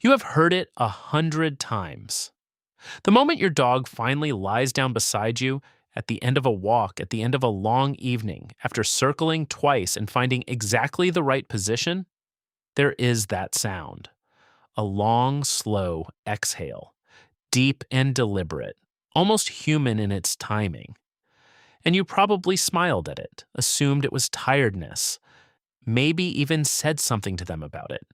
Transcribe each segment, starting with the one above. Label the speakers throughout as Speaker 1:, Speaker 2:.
Speaker 1: You have heard it 100 times. The moment your dog finally lies down beside you, at the end of a walk, at the end of a long evening, after circling twice and finding exactly the right position, there is that sound. A long, slow exhale, deep and deliberate, almost human in its timing. And you probably smiled at it, assumed it was tiredness, maybe even said something to them about it.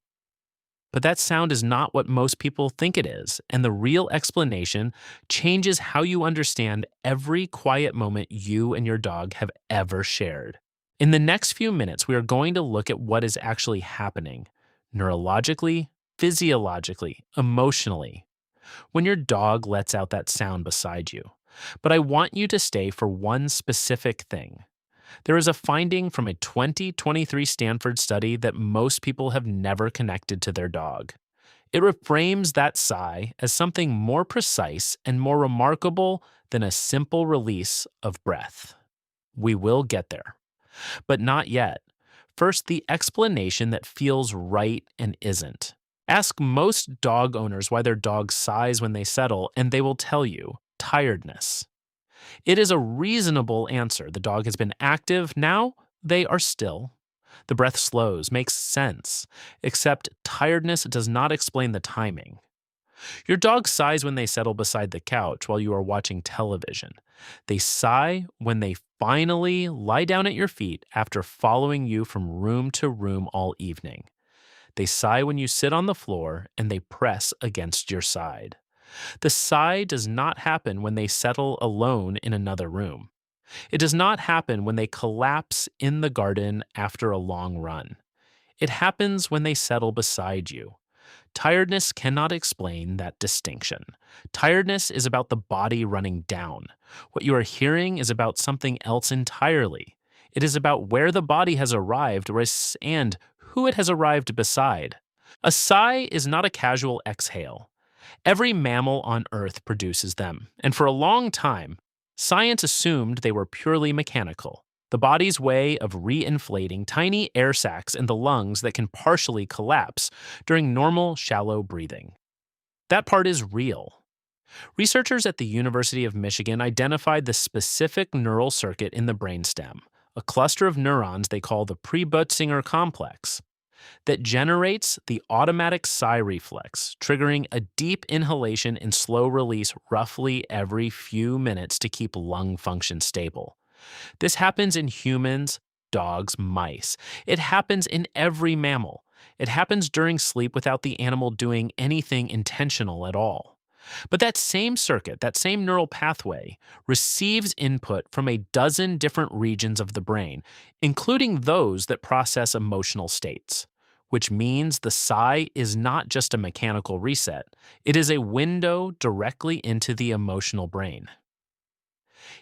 Speaker 1: But that sound is not what most people think it is, and the real explanation changes how you understand every quiet moment you and your dog have ever shared. In the next few minutes, we are going to look at what is actually happening neurologically, physiologically, emotionally, when your dog lets out that sound beside you. But I want you to stay for one specific thing. There is a finding from a 2023 Stanford study that most people have never connected to their dog. It reframes that sigh as something more precise and more remarkable than a simple release of breath. We will get there, but not yet. First, the explanation that feels right and isn't. Ask most dog owners why their dog sighs when they settle, and they will tell you tiredness. It is a reasonable answer. The dog has been active, now they are still. The breath slows, makes sense, except tiredness does not explain the timing. Your dog sighs when they settle beside the couch while you are watching television. They sigh when they finally lie down at your feet after following you from room to room all evening. They sigh when you sit on the floor and they press against your side. The sigh does not happen when they settle alone in another room. It does not happen when they collapse in the garden after a long run. It happens when they settle beside you. Tiredness cannot explain that distinction. Tiredness is about the body running down. What you are hearing is about something else entirely. It is about where the body has arrived and who it has arrived beside. A sigh is not a casual exhale. Every mammal on Earth produces them, and for a long time, science assumed they were purely mechanical, the body's way of reinflating tiny air sacs in the lungs that can partially collapse during normal, shallow breathing. That part is real. Researchers at the University of Michigan identified the specific neural circuit in the brainstem, a cluster of neurons they call the Prebutzinger complex, that generates the automatic sigh reflex, triggering a deep inhalation and slow release roughly every few minutes to keep lung function stable. This happens in humans, dogs, mice. It happens in every mammal. It happens during sleep without the animal doing anything intentional at all. But that same circuit, that same neural pathway, receives input from a dozen different regions of the brain, including those that process emotional states. Which means the sigh is not just a mechanical reset, it is a window directly into the emotional brain.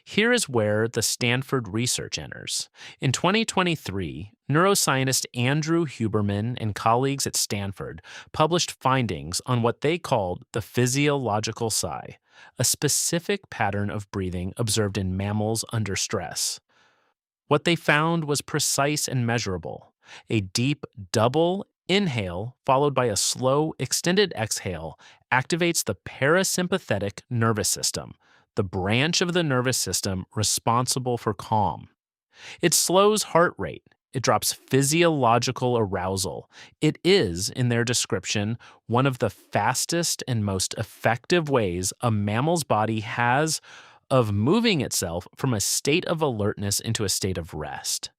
Speaker 1: Here is where the Stanford research enters. In 2023, neuroscientist Andrew Huberman and colleagues at Stanford published findings on what they called the physiological sigh, a specific pattern of breathing observed in mammals under stress. What they found was precise and measurable. A deep double inhale followed by a slow extended exhale activates the parasympathetic nervous system, the branch of the nervous system responsible for calm. It slows heart rate. It drops physiological arousal. It is, in their description, one of the fastest and most effective ways a mammal's body has of moving itself from a state of alertness into a state of rest.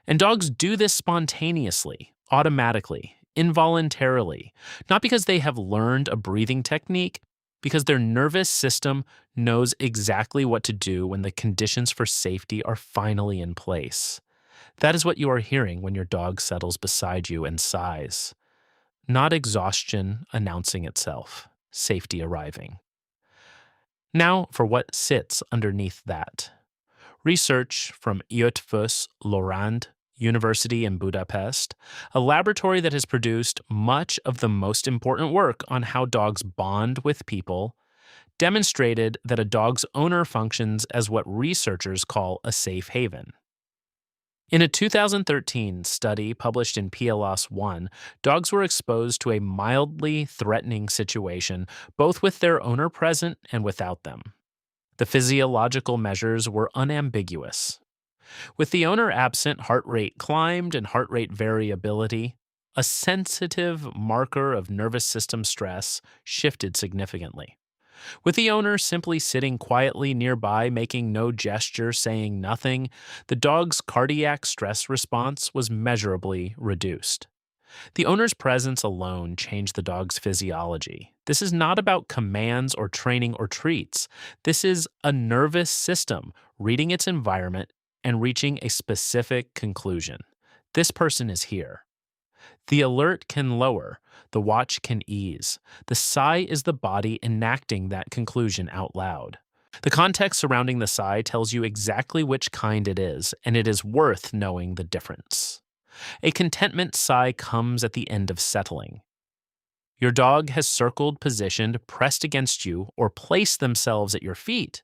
Speaker 1: And dogs do this spontaneously, automatically, involuntarily, not because they have learned a breathing technique, because their nervous system knows exactly what to do when the conditions for safety are finally in place. That is what you are hearing when your dog settles beside you and sighs. Not exhaustion announcing itself, safety arriving. Now for what sits underneath that. Research from Eötvös Loránd University in Budapest, a laboratory that has produced much of the most important work on how dogs bond with people, demonstrated that a dog's owner functions as what researchers call a safe haven. In a 2013 study published in PLOS One, dogs were exposed to a mildly threatening situation, both with their owner present and without them. The physiological measures were unambiguous. With the owner absent, heart rate climbed and heart rate variability, a sensitive marker of nervous system stress, shifted significantly. With the owner simply sitting quietly nearby, making no gesture, saying nothing, the dog's cardiac stress response was measurably reduced. The owner's presence alone changed the dog's physiology. This is not about commands or training or treats. This is a nervous system reading its environment and reaching a specific conclusion. This person is here. The alert can lower, the watch can ease. The sigh is the body enacting that conclusion out loud. The context surrounding the sigh tells you exactly which kind it is, and it is worth knowing the difference. A contentment sigh comes at the end of settling. Your dog has circled, positioned, pressed against you, or placed themselves at your feet.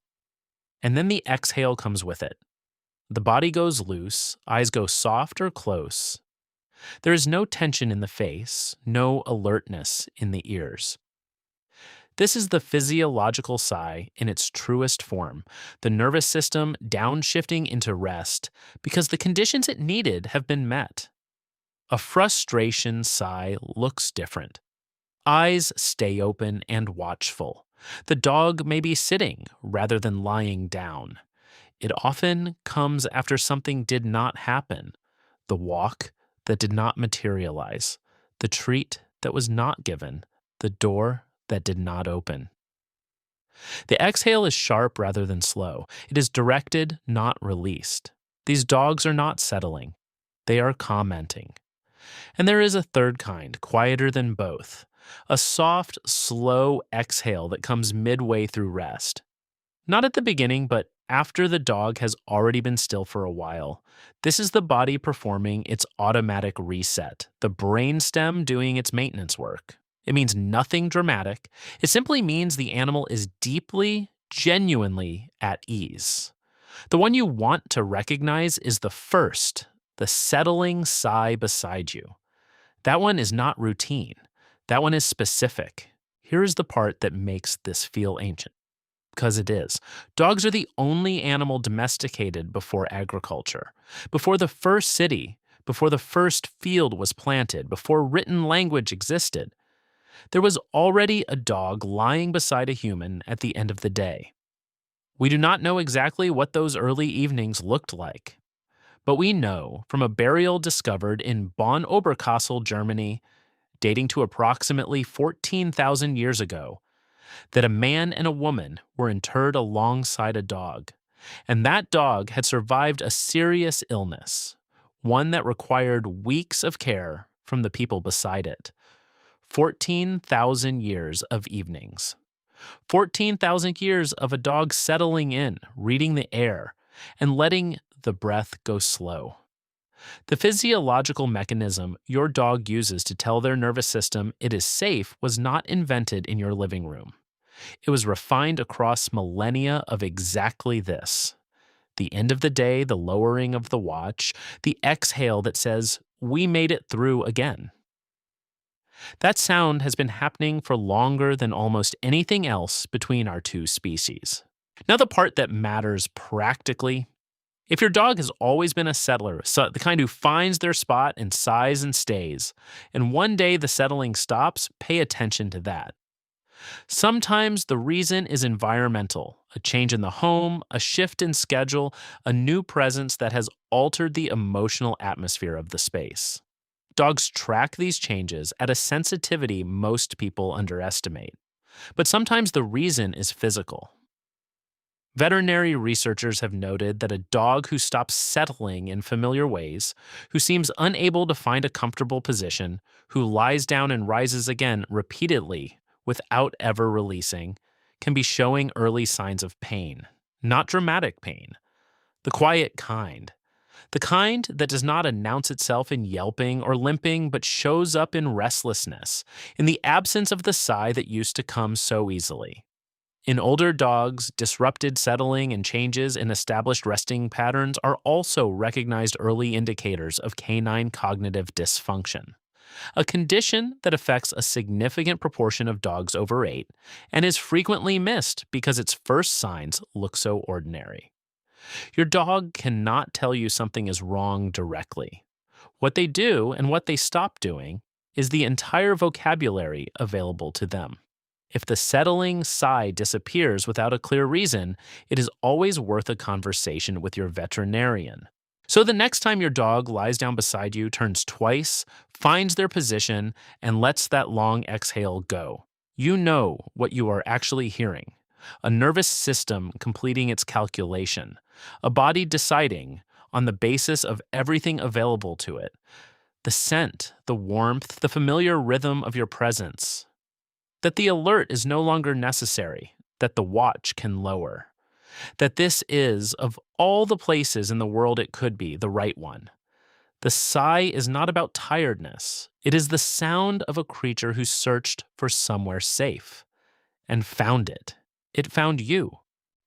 Speaker 1: And then the exhale comes with it. The body goes loose, eyes go soft or close. There is no tension in the face, no alertness in the ears. This is the physiological sigh in its truest form, the nervous system downshifting into rest because the conditions it needed have been met. A frustration sigh looks different. Eyes stay open and watchful. The dog may be sitting rather than lying down. It often comes after something did not happen. The walk that did not materialize, the treat that was not given, the door that did not open. The exhale is sharp rather than slow. It is directed, not released. These dogs are not settling. They are commenting. And there is a third kind, quieter than both. A soft, slow exhale that comes midway through rest. Not at the beginning, but after the dog has already been still for a while. This is the body performing its automatic reset, the brainstem doing its maintenance work. It means nothing dramatic. It simply means the animal is deeply, genuinely at ease. The one you want to recognize is the first, the settling sigh beside you. That one is not routine. That one is specific. Here is the part that makes this feel ancient. Because it is. Dogs are the only animal domesticated before agriculture, before the first city, before the first field was planted, before written language existed. There was already a dog lying beside a human at the end of the day. We do not know exactly what those early evenings looked like, but we know from a burial discovered in Bonn Oberkassel, Germany, dating to approximately 14,000 years ago, that a man and a woman were interred alongside a dog, and that dog had survived a serious illness, one that required weeks of care from the people beside it. 14,000 years of evenings. 14,000 years of a dog settling in, reading the air, and letting the breath go slow. The physiological mechanism your dog uses to tell their nervous system it is safe was not invented in your living room. It was refined across millennia of exactly this. The end of the day, the lowering of the watch, the exhale that says, "We made it through again." That sound has been happening for longer than almost anything else between our two species. Now, the part that matters practically. If your dog has always been a settler, so the kind who finds their spot and sighs and stays, and one day the settling stops, pay attention to that. Sometimes the reason is environmental, a change in the home, a shift in schedule, a new presence that has altered the emotional atmosphere of the space. Dogs track these changes at a sensitivity most people underestimate. But sometimes the reason is physical. Veterinary researchers have noted that a dog who stops settling in familiar ways, who seems unable to find a comfortable position, who lies down and rises again repeatedly without ever releasing, can be showing early signs of pain. Not dramatic pain, the quiet kind. The kind that does not announce itself in yelping or limping, but shows up in restlessness, in the absence of the sigh that used to come so easily. In older dogs, disrupted settling and changes in established resting patterns are also recognized early indicators of canine cognitive dysfunction, a condition that affects a significant proportion of dogs over 8 and is frequently missed because its first signs look so ordinary. Your dog cannot tell you something is wrong directly. What they do and what they stop doing is the entire vocabulary available to them. If the settling sigh disappears without a clear reason, it is always worth a conversation with your veterinarian. So the next time your dog lies down beside you, turns twice, finds their position, and lets that long exhale go, you know what you are actually hearing: a nervous system completing its calculation, a body deciding, on the basis of everything available to it, the scent, the warmth, the familiar rhythm of your presence, that the alert is no longer necessary, that the watch can lower, that this is, of all the places in the world it could be, the right one. The sigh is not about tiredness. It is the sound of a creature who searched for somewhere safe and found it. It found you.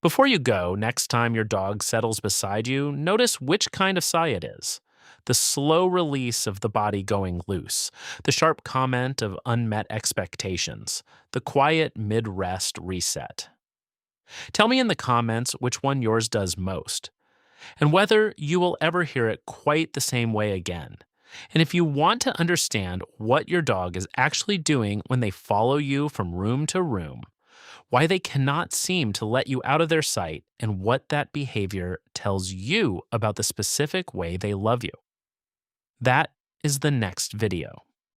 Speaker 1: Before you go, next time your dog settles beside you, notice which kind of sigh it is. The slow release of the body going loose, the sharp comment of unmet expectations, the quiet mid-rest reset. Tell me in the comments which one yours does most, and whether you will ever hear it quite the same way again. And if you want to understand what your dog is actually doing when they follow you from room to room, why they cannot seem to let you out of their sight, and what that behavior tells you about the specific way they love you. That is the next video.